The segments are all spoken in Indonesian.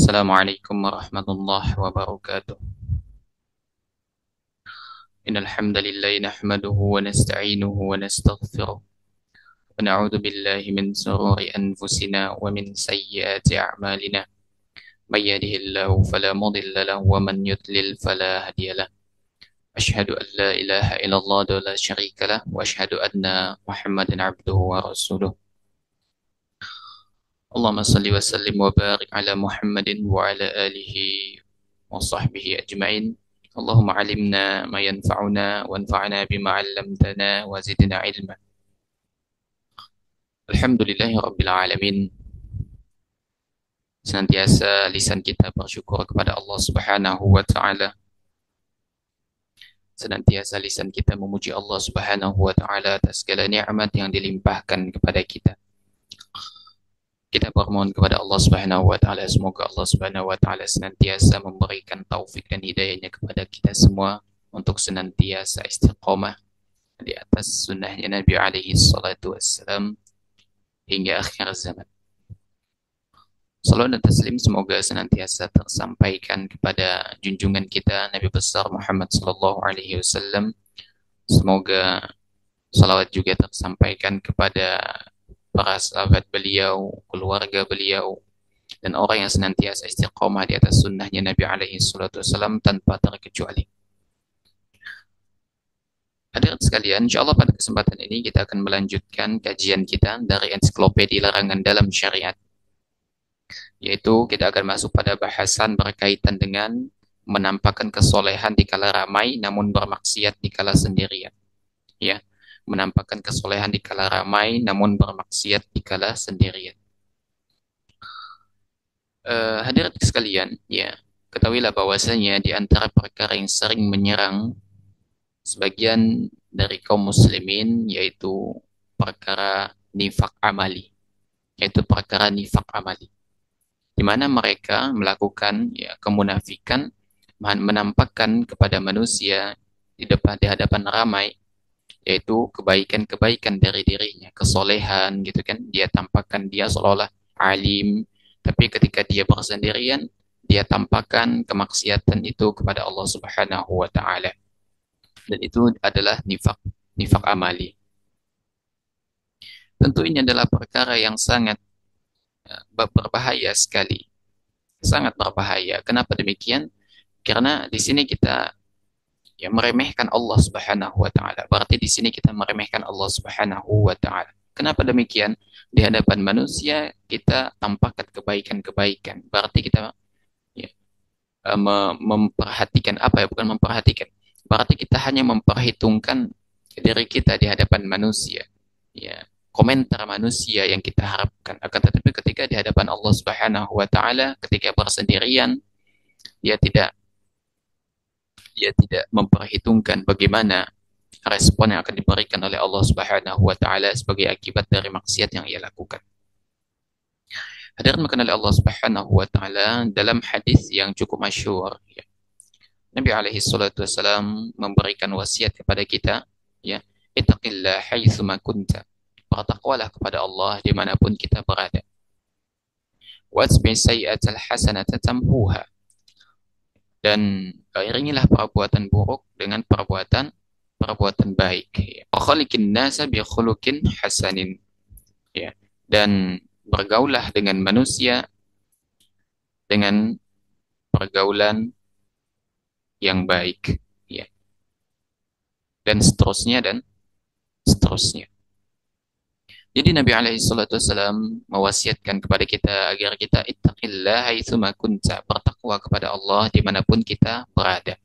Assalamualaikum warahmatullahi wabarakatuh. Innal hamdalillah nahmaduhu wa nasta'inuhu wa nastaghfiruh wa na'udzu billahi min shururi anfusina wa min sayyiati a'malina. May yahdihillahu fala mudilla lahu wa man yudlil fala hadiya lahu. Asyhadu an la ilaha illallah wa la syarika lah wa asyhadu anna Muhammadan abduhu wa rasuluh. Allahumma salli wa sallim wa barik ala Muhammadin wa ala alihi wa sahbihi ajma'in. Allahumma alimna ma yanfa'una wanfa'na bima 'allamtana wa zidna ilma. Alhamdulillahi rabbil alamin. Senantiasa lisan kita bersyukur kepada Allah Subhanahu wa taala. Senantiasa lisan kita memuji Allah Subhanahu wa taala atas segala nikmat yang dilimpahkan kepada kita. Kita bermohon kepada Allah Subhanahu wa taala, semoga Allah Subhanahu wa taala senantiasa memberikan taufik dan hidayahnya kepada kita semua untuk senantiasa istiqomah di atas sunnahnya Nabi alaihi salatu wassalam hingga akhir zaman. Salawat dan taslim semoga senantiasa tersampaikan kepada junjungan kita Nabi besar Muhammad sallallahu alaihi wasallam. Semoga salawat juga tersampaikan kepada para sahabat beliau, keluarga beliau, dan orang yang senantiasa istiqomah di atas sunnahnya Nabi alaihi salatu wasallam tanpa terkecuali. Hadirin sekalian, insyaAllah pada kesempatan ini kita akan melanjutkan kajian kita dari ensiklopedia larangan dalam syariat. Yaitu kita akan masuk pada bahasan berkaitan dengan menampakkan kesolehan di kala ramai namun bermaksiat di kala sendirian. Ya, menampakkan kesolehan di kala ramai namun bermaksiat di kala sendirian. Hadirin sekalian, ya, ketahuilah bahwasanya di antara perkara yang sering menyerang sebagian dari kaum muslimin yaitu perkara nifak amali, yaitu perkara nifak amali, di mana mereka melakukan ya kemunafikan, menampakkan kepada manusia di hadapan ramai yaitu kebaikan-kebaikan dari dirinya, kesolehan gitu kan, dia tampakkan dia seolah-olah alim, tapi ketika dia bersendirian dia tampakkan kemaksiatan itu kepada Allah Subhanahu wa taala. Dan itu adalah nifak amali. Tentu ini adalah perkara yang sangat berbahaya sekali. Sangat berbahaya. Kenapa demikian? Karena di sini kita ya meremehkan Allah Subhanahu wa taala. Berarti di sini kita meremehkan Allah Subhanahu wa taala. Kenapa demikian? Di hadapan manusia kita tampakkan kebaikan-kebaikan. Berarti kita ya, memperhatikan apa ya? Bukan memperhatikan. Berarti kita hanya memperhitungkan diri kita di hadapan manusia. Ya, komentar manusia yang kita harapkan. Akan tetapi ketika di hadapan Allah Subhanahu wa taala, ketika bersendirian, dia tidak memperhitungkan bagaimana respon yang akan diberikan oleh Allah Subhanahu wa taala sebagai akibat dari maksiat yang ia lakukan. Hadirin mengenali Allah Subhanahu wa taala dalam hadis yang cukup masyhur ya. Nabi alaihi salatu wasallam memberikan wasiat kepada kita ya, ittaqillah haitsu ma kunta. Bertakwalah kepada Allah dimanapun kita berada. Watbi sayyi'atal hasanata tamhuha. Dan iringilah perbuatan buruk dengan perbuatan baik. Wa khaliqin nasa bi khuluqin hasanin. Ya. Dan bergaulah dengan manusia dengan pergaulan yang baik, ya. Dan seterusnya. Jadi Nabi alaihi salatu wasallam mewasiatkan kepada kita agar kita ittaqillah haitsu ma kunta, bertakwa kepada Allah dimanapun kita berada.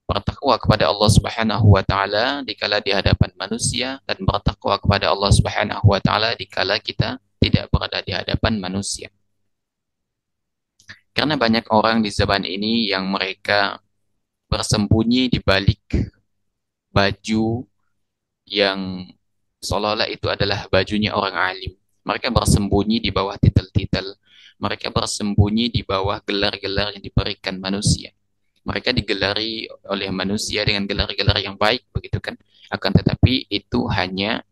Bertakwa kepada Allah Subhanahu wa taala dikala di hadapan manusia, dan bertakwa kepada Allah Subhanahu wa taala dikala kita tidak berada di hadapan manusia. Karena banyak orang di zaman ini yang mereka bersembunyi di balik baju yang seolah-olah itu adalah bajunya orang alim. Mereka bersembunyi di bawah titel-titel. Mereka bersembunyi di bawah gelar-gelar yang diberikan manusia. Mereka digelari oleh manusia dengan gelar-gelar yang baik, begitu kan? Akan tetapi itu hanya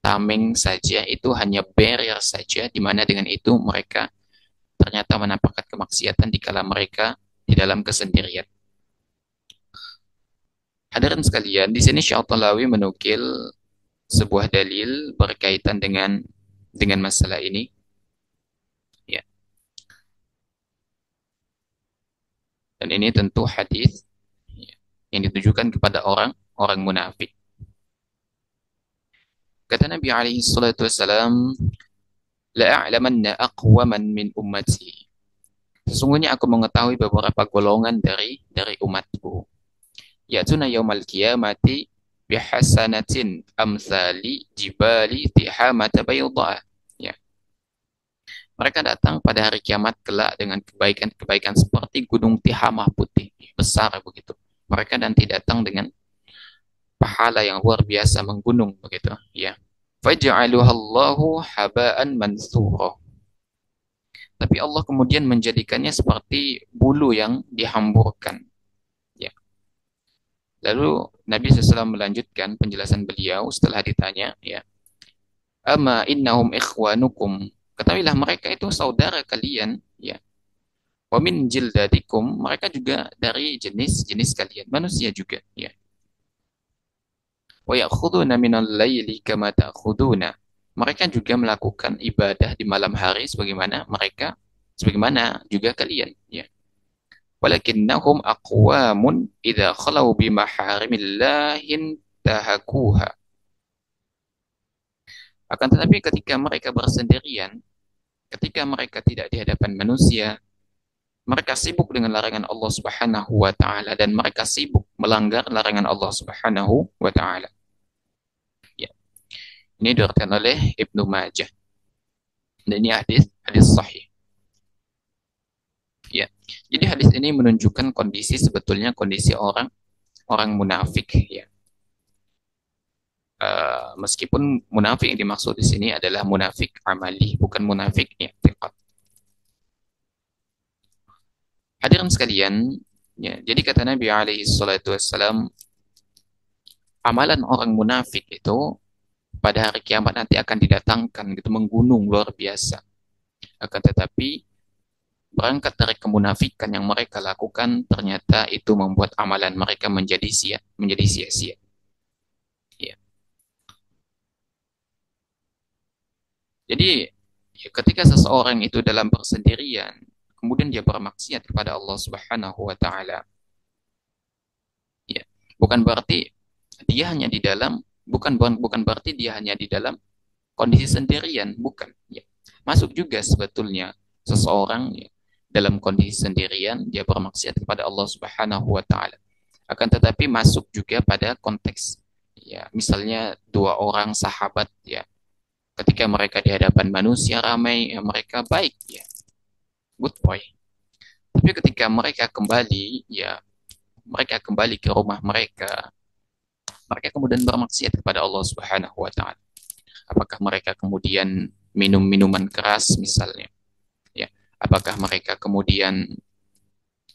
tameng saja, itu hanya barrier saja, di mana dengan itu mereka ternyata menampakkan kemaksiatan di kala mereka di dalam kesendirian. Hadirin sekalian, di sini Syaikhul menukil sebuah dalil berkaitan dengan masalah ini. Ya. Dan ini tentu hadis ya, yang ditujukan kepada orang munafik. Kata Nabi alaihi salatu wasalam, la'a'lamanna aqwaman min ummati. Sesungguhnya aku mengetahui beberapa golongan dari umatku. Ya'tuna yaumal qiyamati bihasanatin amsali jibali tihamata bayda. Ya. Mereka datang pada hari kiamat kelak dengan kebaikan-kebaikan seperti gunung Tihamah putih, besar begitu. Mereka nanti datang dengan pahala yang luar biasa menggunung begitu, ya. Faj'aluhallahu haba'an mansura. Tapi Allah kemudian menjadikannya seperti bulu yang dihamburkan. Ya. Lalu Nabi SAW melanjutkan penjelasan beliau setelah ditanya, ya, ama innahum ikhwanukum. Ketahuilah mereka itu saudara kalian, ya. Wa min jildatikum, mereka juga dari jenis-jenis kalian, manusia juga, ya. Wa ya'khuduna minal laili kama ta'khuduna. Mereka juga melakukan ibadah di malam hari sebagaimana juga kalian, ya. Walakinnahum aqwamun idza khalau bi maharimillahin tahakuha. Akan tetapi ketika mereka bersendirian, ketika mereka tidak di hadapan manusia, mereka sibuk dengan larangan Allah Subhanahu wa taala dan mereka sibuk melanggar larangan Allah Subhanahu wa taala. Ya. Ini diriwayatkan oleh Ibnu Majah. Dan ini hadis sahih. Ya. Jadi hadis ini menunjukkan sebetulnya kondisi orang munafik, ya. Meskipun munafik yang dimaksud di sini adalah munafik amali, bukan munafik i'tiqad. Hadirin sekalian, ya, jadi kata Nabi alaihi salatu wassalam, amalan orang munafik itu pada hari kiamat nanti akan didatangkan gitu menggunung luar biasa. Akan tetapi berangkat dari kemunafikan yang mereka lakukan, ternyata itu membuat amalan mereka menjadi sia-sia. Ya. Jadi ketika seseorang itu dalam persendirian, kemudian dia bermaksiat kepada Allah Subhanahu wa taala, ya, bukan berarti dia hanya di dalam bukan berarti dia hanya di dalam kondisi sendirian, bukan, ya. Masuk juga sebetulnya seseorang, ya, dalam kondisi sendirian dia bermaksiat kepada Allah Subhanahu wa taala. Akan tetapi masuk juga pada konteks, ya, misalnya dua orang sahabat, ya, ketika mereka di hadapan manusia ramai, ya, mereka baik, ya, good boy. Tapi ketika mereka kembali ke rumah mereka kemudian bermaksiat kepada Allah Subhanahu wa taala. Apakah mereka kemudian minum minuman keras misalnya, ya. Apakah mereka kemudian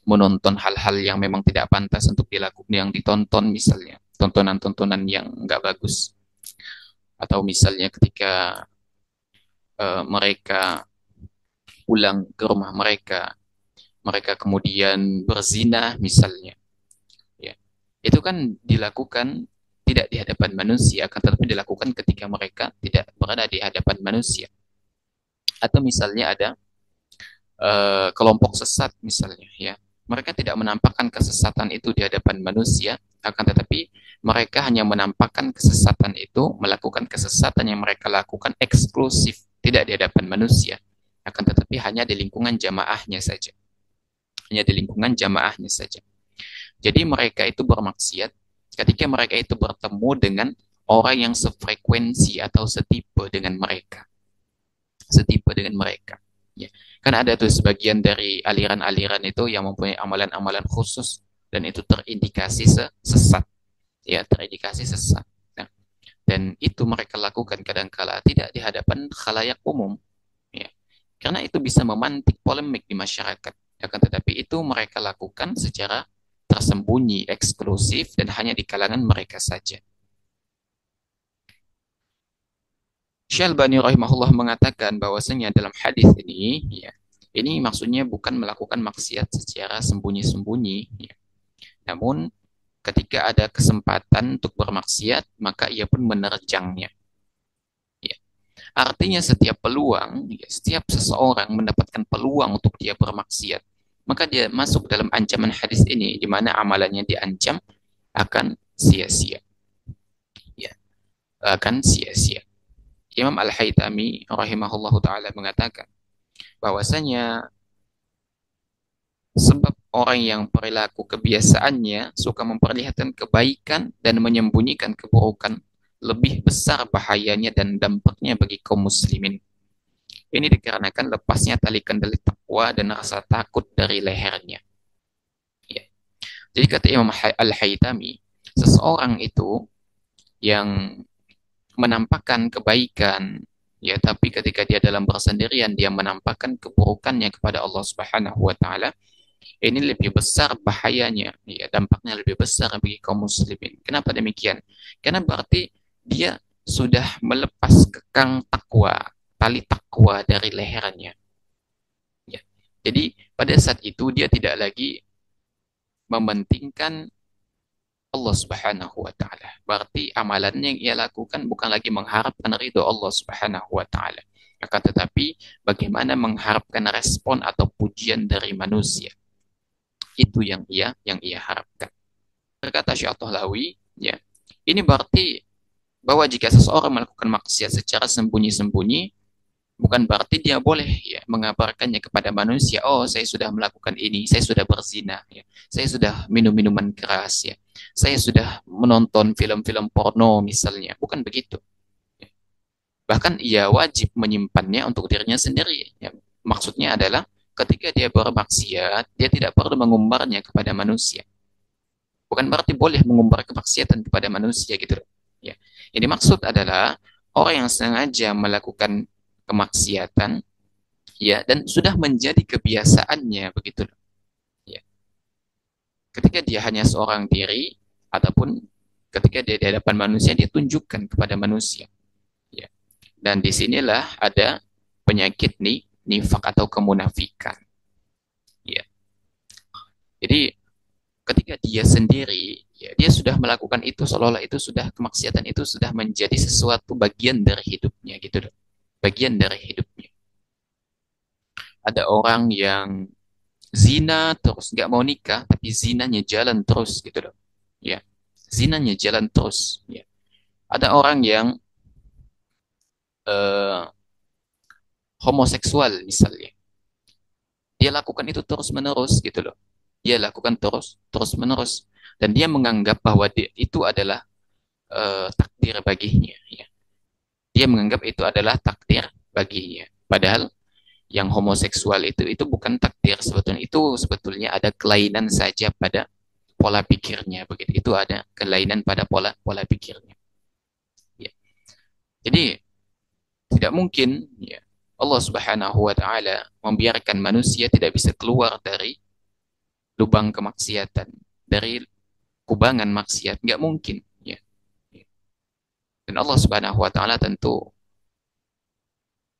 menonton hal-hal yang memang tidak pantas untuk dilakukan, yang ditonton misalnya, tontonan-tontonan yang enggak bagus. Atau misalnya ketika mereka pulang ke rumah mereka kemudian berzina misalnya, ya. Itu kan dilakukan tidak di hadapan manusia, akan tetapi dilakukan ketika mereka tidak berada di hadapan manusia. Atau misalnya ada kelompok sesat misalnya, ya. Mereka tidak menampakkan kesesatan itu di hadapan manusia, akan tetapi mereka hanya menampakkan kesesatan itu, melakukan kesesatan yang mereka lakukan eksklusif, tidak di hadapan manusia, akan tetapi hanya di lingkungan jamaahnya saja. Hanya di lingkungan jamaahnya saja. Jadi mereka itu bermaksiat ketika mereka itu bertemu dengan orang yang sefrekuensi atau setipe dengan mereka. Ya. Kan ada tuh sebagian dari aliran-aliran itu yang mempunyai amalan-amalan khusus dan itu terindikasi sesat. Ya, terindikasi sesat. Nah, dan itu mereka lakukan kadangkala tidak di hadapan khalayak umum. Ya. Karena itu bisa memantik polemik di masyarakat. Akan tetapi itu mereka lakukan secara tersembunyi, eksklusif, dan hanya di kalangan mereka saja. Syalbani rahimahullah mengatakan bahwasanya dalam hadis ini, ya, Ini maksudnya bukan melakukan maksiat secara sembunyi-sembunyi, ya. Namun ketika ada kesempatan untuk bermaksiat, maka ia pun menerjangnya. Ya. Artinya setiap peluang, ya, setiap seseorang mendapatkan peluang untuk dia bermaksiat, maka dia masuk dalam ancaman hadis ini, di mana amalannya diancam akan sia-sia. Ya, akan sia-sia. Imam Al-Haytami rahimahullahu taala mengatakan bahwasanya sebab orang yang perilaku kebiasaannya suka memperlihatkan kebaikan dan menyembunyikan keburukan lebih besar bahayanya dan dampaknya bagi kaum muslimin. Ini dikarenakan lepasnya tali kendali takwa dan rasa takut dari lehernya. Ya. Jadi kata Imam Al-Haytami, seseorang itu yang menampakkan kebaikan, ya, tapi ketika dia dalam bersendirian dia menampakkan keburukannya kepada Allah Subhanahu wa taala, ini lebih besar bahayanya, ya, dampaknya lebih besar bagi kaum muslimin. Kenapa demikian? Karena berarti dia sudah melepas kekang takwa, tali takwa dari lehernya. Ya. Jadi pada saat itu dia tidak lagi mementingkan Allah Subhanahu wa taala. Berarti amalannya yang ia lakukan bukan lagi mengharapkan ridho Allah Subhanahu wa taala. Akan tetapi bagaimana mengharapkan respon atau pujian dari manusia. Itu yang ia harapkan. Berkata Syekh Tohlawi, ya. Ini berarti bahwa jika seseorang melakukan maksiat secara sembunyi-sembunyi, bukan berarti dia boleh, ya, mengabarkannya kepada manusia, oh saya sudah melakukan ini, saya sudah berzina, ya, saya sudah minum minuman keras, ya, saya sudah menonton film-film porno misalnya, bukan begitu. Ya. Bahkan ia wajib menyimpannya untuk dirinya sendiri. Ya. Maksudnya adalah ketika dia bermaksiat, dia tidak perlu mengumbarnya kepada manusia. Bukan berarti boleh mengumbar kemaksiatan kepada manusia gitu. Ya. Ini maksud adalah orang yang sengaja melakukan kemaksiatan, ya, dan sudah menjadi kebiasaannya begitu. Ya. Ketika dia hanya seorang diri ataupun ketika dia di hadapan manusia dia tunjukkan kepada manusia. Ya. Dan disinilah ada penyakit nifak atau kemunafikan. Ya. Jadi ketika dia sendiri, ya, dia sudah melakukan itu seolah-olah itu sudah kemaksiatan itu sudah menjadi sesuatu bagian dari hidupnya gitu loh. Bagian dari hidupnya. Ada orang yang zina terus nggak mau nikah tapi zinanya jalan terus gitu loh. Ya. Zinanya jalan terus, ya. Ada orang yang eh, homoseksual misalnya. Dia lakukan itu terus menerus gitu loh. Dia lakukan terus terus menerus dan dia menganggap bahwa itu adalah takdir baginya, ya. Dia menganggap itu adalah takdir baginya. Padahal yang homoseksual itu bukan takdir sebetulnya. Itu sebetulnya ada kelainan saja pada pola pikirnya begitu. Itu ada kelainan pada pola pola pikirnya. Ya. Jadi tidak mungkin, ya, Allah Subhanahu wa taala membiarkan manusia tidak bisa keluar dari lubang kemaksiatan, dari kubangan maksiat, nggak mungkin, ya. Dan Allah Subhanahu wa taala tentu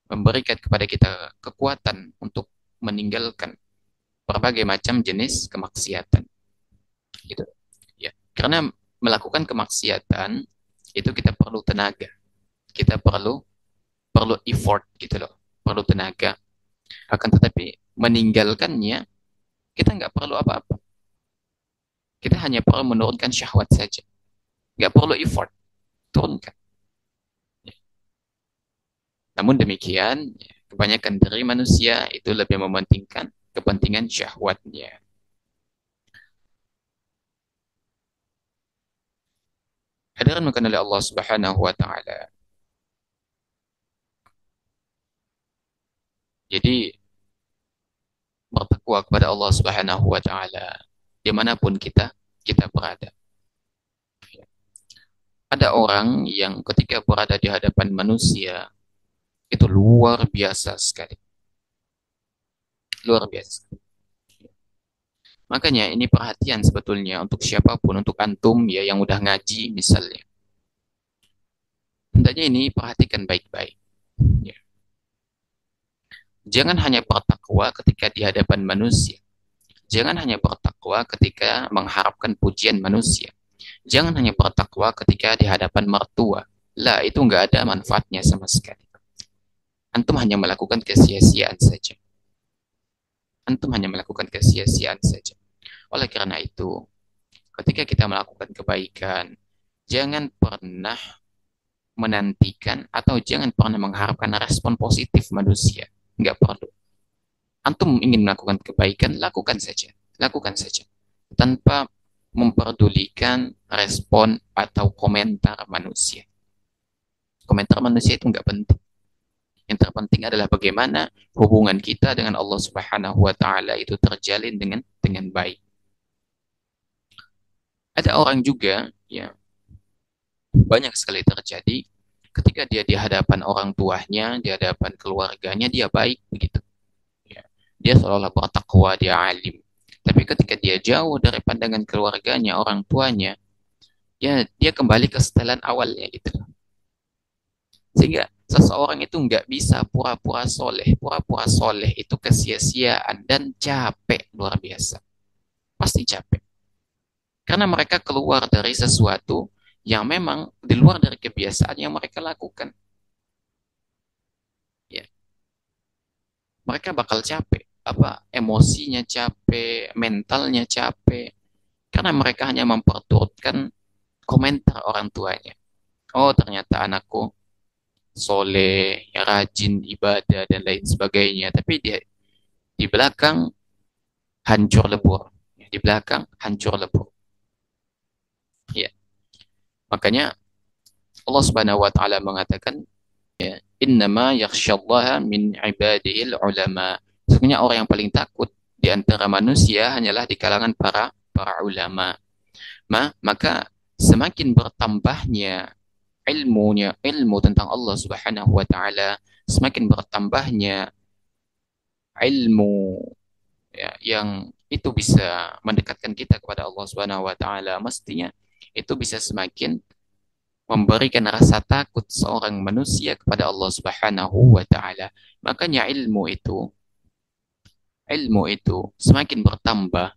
memberikan kepada kita kekuatan untuk meninggalkan berbagai macam jenis kemaksiatan gitu, ya. Karena melakukan kemaksiatan itu kita perlu tenaga, kita perlu perlu effort gitu loh, perlu tenaga. Akan tetapi meninggalkannya kita nggak perlu apa-apa, kita hanya perlu menurunkan syahwat saja, nggak perlu effort, turunkan. Namun demikian, kebanyakan dari manusia itu lebih mementingkan kepentingan syahwatnya. Hadirin bukan oleh Allah Subhanahu wa taala. Jadi bertakwa kepada Allah Subhanahu wa taala dimanapun kita berada. Ada orang yang ketika berada di hadapan manusia itu luar biasa sekali, luar biasa. Makanya ini perhatian sebetulnya untuk siapapun, untuk antum, ya, yang udah ngaji misalnya. Hendaknya ini perhatikan baik-baik. Ya. Jangan hanya bertakwa ketika di hadapan manusia. Jangan hanya bertakwa ketika mengharapkan pujian manusia. Jangan hanya bertakwa ketika di hadapan mertua. Lah, itu nggak ada manfaatnya sama sekali. Antum hanya melakukan kesia-siaan saja. Antum hanya melakukan kesia-siaan saja. Oleh karena itu, ketika kita melakukan kebaikan, jangan pernah menantikan atau jangan pernah mengharapkan respon positif manusia. Nggak perlu. Antum ingin melakukan kebaikan, lakukan saja. Lakukan saja. Tanpa memperdulikan respon atau komentar manusia. Komentar manusia itu nggak penting. Yang terpenting adalah bagaimana hubungan kita dengan Allah Subhanahu wa taala itu terjalin dengan baik. Ada orang juga ya banyak sekali terjadi ketika dia di hadapan orang tuanya, di hadapan keluarganya dia baik begitu. Ya. Dia seolah-olah bertakwa, dia alim. Tapi ketika dia jauh dari pandangan keluarganya, orang tuanya, ya dia kembali ke setelan awalnya gitu. Sehingga seseorang itu nggak bisa pura-pura soleh. Pura-pura soleh itu kesia-siaan dan capek luar biasa. Pasti capek. Karena mereka keluar dari sesuatu yang memang di luar dari kebiasaan yang mereka lakukan. Ya, mereka bakal capek. Apa emosinya capek, mentalnya capek. Karena mereka hanya memperturutkan komentar orang tuanya. Oh, ternyata anakku soleh, ya rajin ibadah dan lain sebagainya. Tapi dia di belakang hancur lebur. Di belakang hancur lebur. Ya, makanya Allah Subhanahu wa taala mengatakan ya, innama yakhsyallaha min ibadihil ulama. Sebenarnya orang yang paling takut di antara manusia hanyalah di kalangan para ulama. Maka semakin bertambahnya ilmu tentang Allah Subhanahu wa taala, semakin bertambahnya ilmu ya, yang itu bisa mendekatkan kita kepada Allah Subhanahu wa taala, mestinya itu bisa semakin memberikan rasa takut seorang manusia kepada Allah Subhanahu wa taala. Makanya ilmu itu semakin bertambah,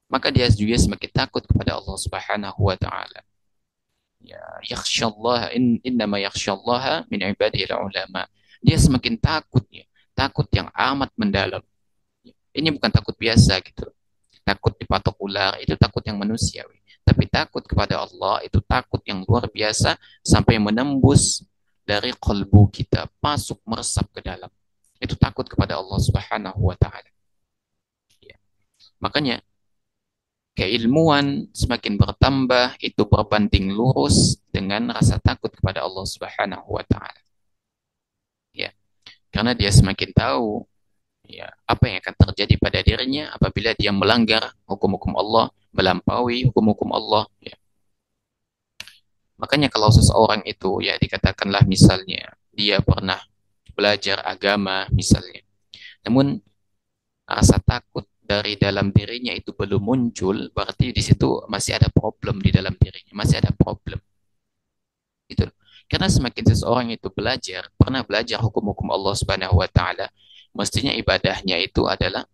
maka dia juga semakin takut kepada Allah Subhanahu wa taala. Ya, yakhsyallah innama yakhsyallaha min ibadihi ulama. Dia semakin takut ya, takut yang amat mendalam. Ini bukan takut biasa gitu. Takut dipatok ular itu takut yang manusiawi. Tapi takut kepada Allah itu takut yang luar biasa sampai menembus dari kalbu kita, masuk meresap ke dalam. Itu takut kepada Allah Subhanahu wa taala. Ya. Makanya keilmuan semakin bertambah itu berbanding lurus dengan rasa takut kepada Allah Subhanahu wa taala. Ya, karena dia semakin tahu ya apa yang akan terjadi pada dirinya apabila dia melanggar hukum-hukum Allah, melampaui hukum-hukum Allah ya. Makanya kalau seseorang itu ya dikatakanlah misalnya dia pernah belajar agama misalnya, namun rasa takut dari dalam dirinya itu belum muncul, berarti di situ masih ada problem di dalam dirinya, masih ada problem. Gitu. Karena semakin seseorang itu belajar, pernah belajar hukum-hukum Allah Subhanahu wa taala, mestinya ibadahnya itu adalah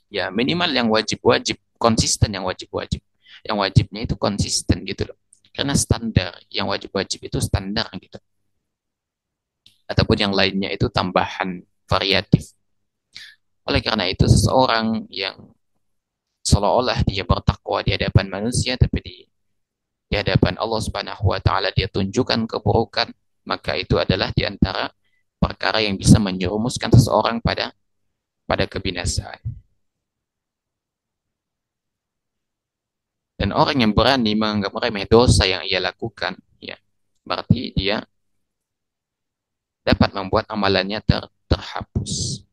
ya minimal yang wajib-wajib, konsisten yang wajib-wajib. Yang wajibnya itu konsisten gitu loh. Karena standar yang wajib-wajib itu standar gitu. Ataupun yang lainnya itu tambahan variatif. Oleh karena itu seseorang yang seolah-olah dia bertakwa di hadapan manusia tapi di hadapan Allah Subhanahu wa taala dia tunjukkan keburukan, maka itu adalah di antara perkara yang bisa menjerumuskan seseorang pada kebinasaan. Dan orang yang berani menganggap remeh dosa yang ia lakukan, ya, berarti dia dapat membuat amalannya terhapus.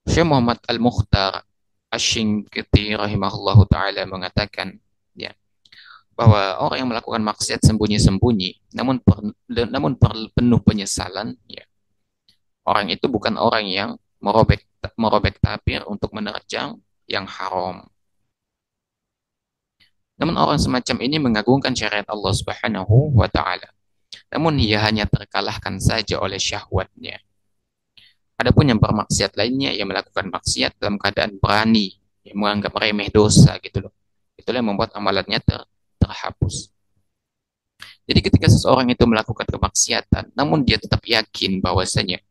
Syekh Muhammad Al-Mukhtar Asy-Syinkiti rahimahullahu taala mengatakan ya bahwa orang yang melakukan maksiat sembunyi-sembunyi namun penuh penyesalan ya orang itu bukan orang yang merobek merobek tabir untuk menerjang yang haram. Namun orang semacam ini mengagungkan syariat Allah Subhanahu wa taala. namun ia hanya terkalahkan saja oleh syahwatnya. Adapun yang bermaksiat lainnya, yang melakukan maksiat dalam keadaan berani, yang menganggap remeh dosa gitu loh. Itulah yang membuat amalannya terhapus. Jadi ketika seseorang itu melakukan kemaksiatan, namun dia tetap yakin bahwasanya,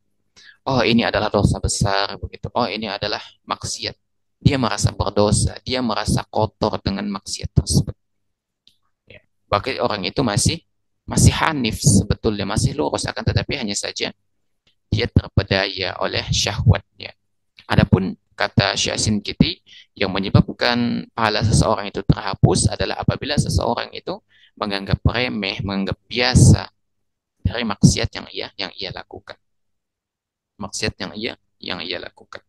oh ini adalah dosa besar begitu, oh ini adalah maksiat. Dia merasa berdosa, dia merasa kotor dengan maksiat tersebut. Ya. Bagi orang itu masih hanif sebetulnya, masih lurus, akan tetapi hanya saja dia terpedaya oleh syahwatnya. Adapun kata Syekh Kiti, yang menyebabkan pahala seseorang itu terhapus adalah apabila seseorang itu menganggap remeh, menganggap biasa dari maksiat yang ia lakukan. Maksiat yang ia lakukan.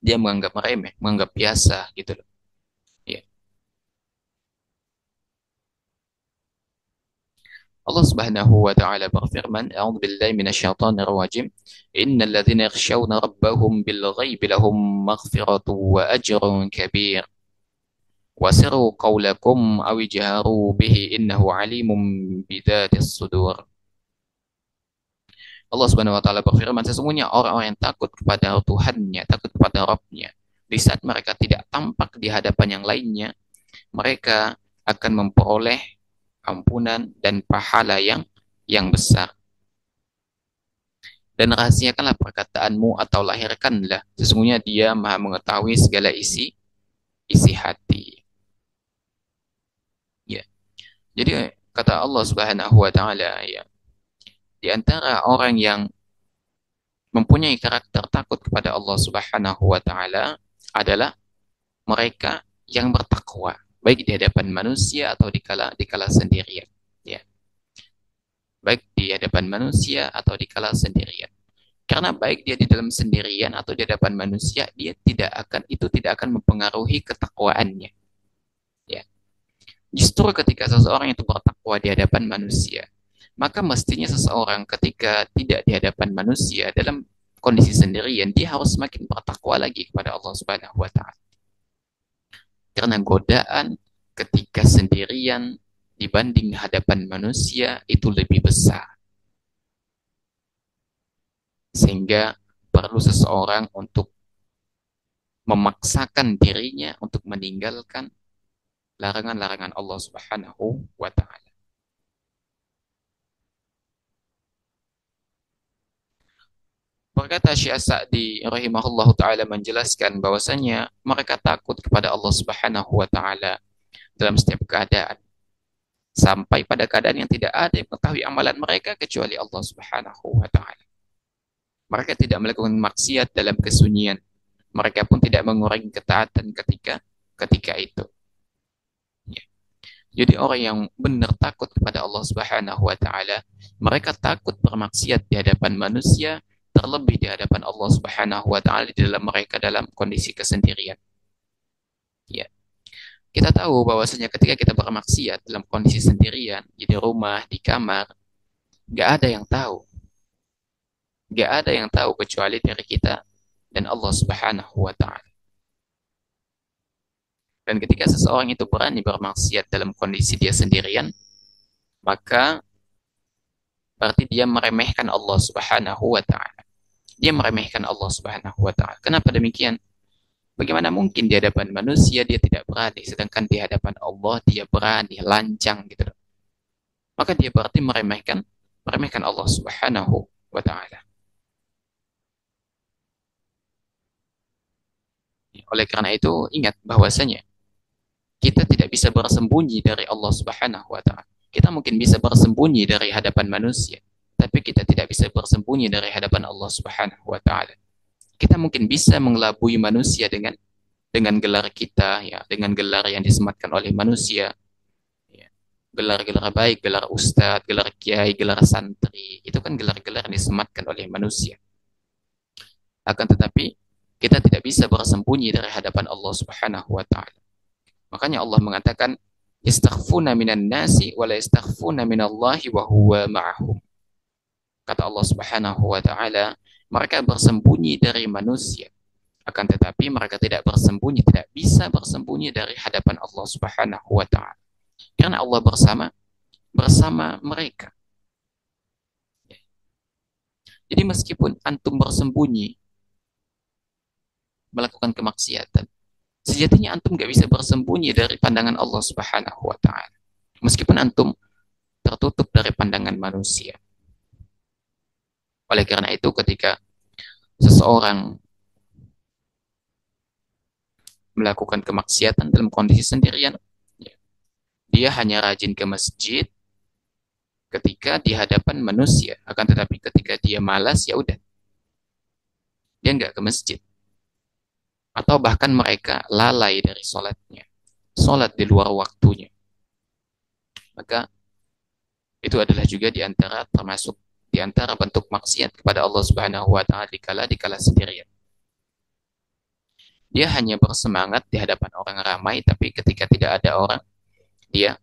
Dia menganggap remeh, menganggap biasa gitu loh. Ya. Allah Subhanahu wa taala berfirman, "A'udzu billahi minasyaitonir rajim. Innal ladzina yakhshawna rabbahum bil ghaibi lahum maghfiratun wa ajrun kabir. Wasirru qawlakum aw ijharu bihi innahu alimun bidzatis sudur." Allah Subhanahu wa taala berfirman, sesungguhnya orang-orang yang takut kepada Tuhannya, takut kepada Rabb-nya, di saat mereka tidak tampak di hadapan yang lainnya, mereka akan memperoleh ampunan dan pahala yang besar. Dan rahasiakanlah perkataanmu atau lahirkanlah, sesungguhnya Dia Maha mengetahui segala isi hati. Ya. Jadi kata Allah Subhanahu wa taala, ya, di antara orang yang mempunyai karakter takut kepada Allah Subhanahu wa taala adalah mereka yang bertakwa, baik di hadapan manusia atau di kala sendirian. Ya. Baik di hadapan manusia atau di kala sendirian. Karena baik dia di dalam sendirian atau di hadapan manusia, itu tidak akan mempengaruhi ketakwaannya. Ya. Justru ketika seseorang itu bertakwa di hadapan manusia, maka mestinya seseorang ketika tidak di hadapan manusia dalam kondisi sendirian, dia harus semakin bertakwa lagi kepada Allah Subhanahu wa taala. Karena godaan ketika sendirian dibanding hadapan manusia itu lebih besar. Sehingga perlu seseorang untuk memaksakan dirinya untuk meninggalkan larangan-larangan Allah Subhanahu wa taala. Berkata Syekh Sa'di rahimahullahu taala menjelaskan bahwasanya mereka takut kepada Allah Subhanahu wa taala dalam setiap keadaan, sampai pada keadaan yang tidak ada yang mengetahui amalan mereka kecuali Allah Subhanahu wa taala. Mereka tidak melakukan maksiat dalam kesunyian. Mereka pun tidak mengurangi ketaatan ketika itu. Ya. Jadi orang yang benar takut kepada Allah Subhanahu wa taala, mereka takut bermaksiat di hadapan manusia, terlebih di hadapan Allah Subhanahu wa taala di dalam mereka dalam kondisi kesendirian. Ya. Kita tahu bahwasanya ketika kita bermaksiat dalam kondisi sendirian, di rumah, di kamar, gak ada yang tahu. Gak ada yang tahu kecuali diri kita dan Allah Subhanahu wa taala. Dan ketika seseorang itu berani bermaksiat dalam kondisi dia sendirian, maka berarti dia meremehkan Allah Subhanahu wa taala. Dia meremehkan Allah Subhanahu wa taala. Kenapa demikian? Bagaimana mungkin di hadapan manusia dia tidak berani, sedangkan di hadapan Allah dia berani, lancang gitu. Maka dia berarti meremehkan Allah Subhanahu wa taala. Oleh karena itu, ingat bahwasanya kita tidak bisa bersembunyi dari Allah Subhanahu wa taala. Kita mungkin bisa bersembunyi dari hadapan manusia, tapi kita tidak bisa bersembunyi dari hadapan Allah Subhanahu wa taala. Kita mungkin bisa mengelabui manusia dengan gelar kita, ya, dengan gelar yang disematkan oleh manusia, ya. Gelar-gelar baik, gelar ustadz, gelar kiai, gelar santri, itu kan gelar-gelar yang disematkan oleh manusia. Akan tetapi kita tidak bisa bersembunyi dari hadapan Allah Subhanahu wa taala. Makanya Allah mengatakan, "Yastakhfuna minan nasi wa la yastakhfuna minallahi wa huwa ma'ahum." Kata Allah Subhanahu wa taala, mereka bersembunyi dari manusia, akan tetapi mereka tidak bisa bersembunyi dari hadapan Allah Subhanahu wa taala. Karena Allah bersama mereka. Jadi meskipun antum bersembunyi melakukan kemaksiatan, sejatinya antum gak bisa bersembunyi dari pandangan Allah Subhanahu wa Ta'ala. Meskipun antum tertutup dari pandangan manusia. Oleh karena itu, ketika seseorang melakukan kemaksiatan dalam kondisi sendirian, dia hanya rajin ke masjid ketika di hadapan manusia. Akan tetapi ketika dia malas, ya udah, dia nggak ke masjid. Atau bahkan mereka lalai dari sholatnya. Sholat di luar waktunya. Maka itu adalah juga di antara termasuk di antara bentuk maksiat kepada Allah Subhanahu wa taala dikala sendirian. Dia hanya bersemangat di hadapan orang ramai, tapi ketika tidak ada orang, dia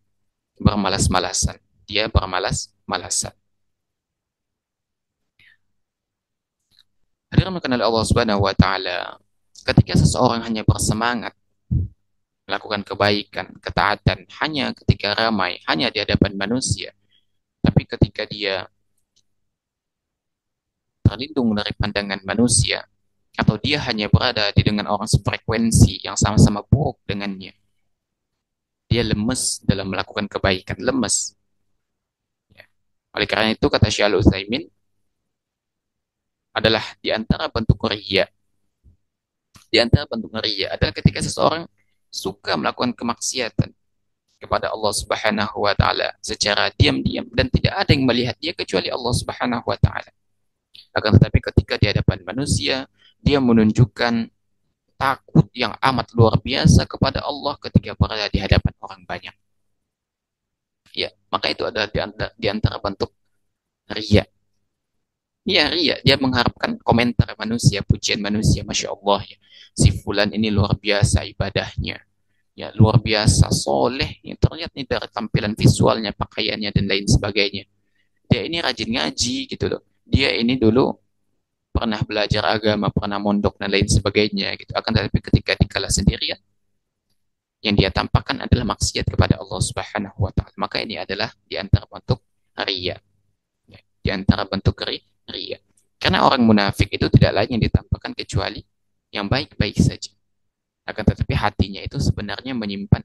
bermalas-malasan. Dia bermalas-malasan. Hadirin oleh Allah Subhanahu wa taala, ketika seseorang hanya bersemangat melakukan kebaikan, ketaatan hanya ketika ramai, hanya di hadapan manusia, tapi ketika dia terlindung dari pandangan manusia, atau dia hanya berada di dengan orang sefrekuensi yang sama-sama buruk dengannya, dia lemes dalam melakukan kebaikan, lemes. Ya. Oleh karena itu kata Syekh Al-Utsaimin adalah di antara bentuk riya. Di antara bentuk riya adalah ketika seseorang suka melakukan kemaksiatan kepada Allah Subhanahu wa taala secara diam-diam dan tidak ada yang melihat dia kecuali Allah Subhanahu wa taala. Akan tetapi ketika di hadapan manusia, dia menunjukkan takut yang amat luar biasa kepada Allah ketika berada di hadapan orang banyak. Ya, maka itu adalah di antara bentuk riya. Ya, riya. Dia mengharapkan komentar manusia, pujian manusia. Masya Allah ya. Si fulan ini luar biasa ibadahnya. Ya, luar biasa soleh. Ya, terlihat nih dari tampilan visualnya, pakaiannya, dan lain sebagainya. Dia ini rajin ngaji gitu loh. Dia ini dulu pernah belajar agama, pernah mondok, dan lain sebagainya gitu. Akan tetapi ketika dikala sendirian, yang dia tampakkan adalah maksiat kepada Allah Subhanahu wa taala. Maka ini adalah di antara bentuk riya. Ya, di antara bentuk riya. Karena orang munafik itu tidak lain yang ditampakkan kecuali yang baik-baik saja. Akan tetapi hatinya itu sebenarnya menyimpan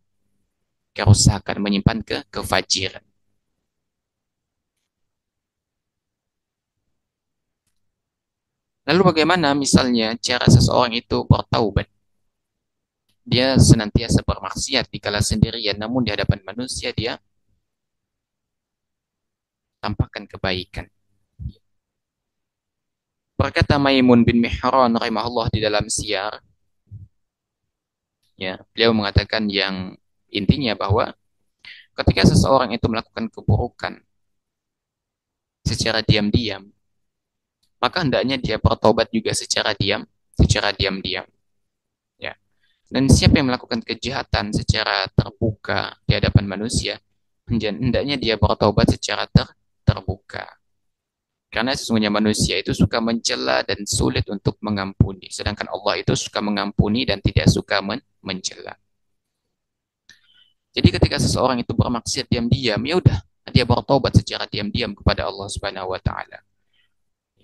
kerusakan, menyimpan kefajiran. Lalu bagaimana misalnya cara seseorang itu bertaubat? Dia senantiasa bermaksiat di kala sendirian, namun di hadapan manusia dia tampakkan kebaikan. Berkata Maimun bin Mihran rahimahullah di dalam Syiar, ya, beliau mengatakan yang intinya bahwa ketika seseorang itu melakukan keburukan secara diam-diam, maka hendaknya dia bertobat juga secara diam-diam. Ya. Dan siapa yang melakukan kejahatan secara terbuka di hadapan manusia, hendaknya dia bertobat secara terbuka. Karena sesungguhnya manusia itu suka mencela dan sulit untuk mengampuni. Sedangkan Allah itu suka mengampuni dan tidak suka mencela. Jadi ketika seseorang itu bermaksiat diam-diam, ya udah, dia bertobat secara diam-diam kepada Allah Subhanahu wa taala.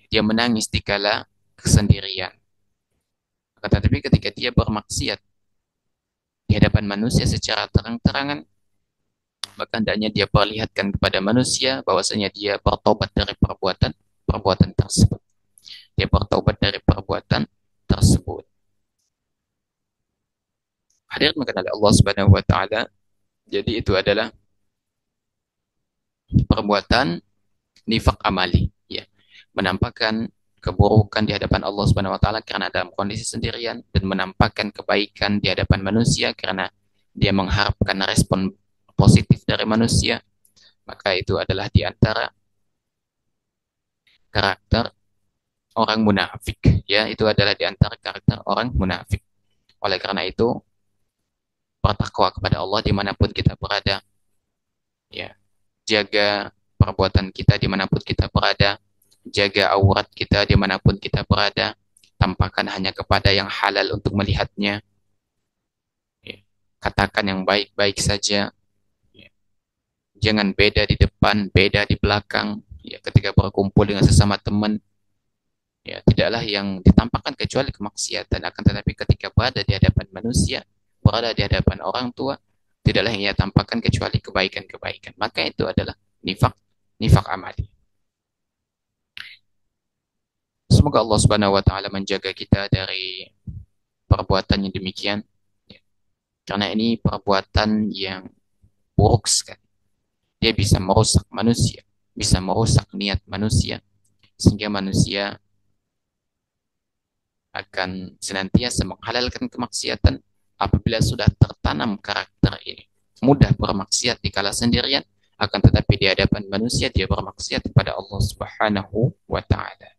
Dia menangis di kala kesendirian. Tetapi ketika dia bermaksiat di hadapan manusia secara terang-terangan, maka hendaknya dia perlihatkan kepada manusia bahwasanya dia bertobat dari perbuatan tersebut. Dia bertobat dari perbuatan tersebut. Hadirin mengenal Allah Subhanahu wa taala. Jadi itu adalah perbuatan nifak amali, ya. Menampakkan keburukan di hadapan Allah Subhanahu wa taala karena dalam kondisi sendirian dan menampakkan kebaikan di hadapan manusia karena dia mengharapkan respon positif dari manusia. Maka itu adalah di antara karakter orang munafik, ya, itu adalah di antara karakter orang munafik. Oleh karena itu, bertakwa kepada Allah dimanapun kita berada, ya, jaga perbuatan kita dimanapun kita berada, jaga aurat kita dimanapun kita berada, tampakkan hanya kepada yang halal untuk melihatnya, ya. Katakan yang baik-baik saja, ya. Jangan beda di depan, beda di belakang, ya, ketika berkumpul dengan sesama teman, Ya, tidaklah yang ditampakkan kecuali kemaksiatan, akan tetapi ketika berada di hadapan manusia, berada di hadapan orang tua, tidaklah yang ia tampakkan kecuali kebaikan-kebaikan. Maka itu adalah nifak, nifak amali. Semoga Allah Subhanahu wa taala menjaga kita dari perbuatan yang demikian. Ya, karena ini perbuatan yang buruk sekali. Dia bisa merusak manusia, bisa merusak niat manusia, sehingga manusia akan senantiasa menghalalkan kemaksiatan apabila sudah tertanam karakter ini. Mudah bermaksiat di kala sendirian, akan tetapi di hadapan manusia dia bermaksiat kepada Allah Subhanahu wa taala.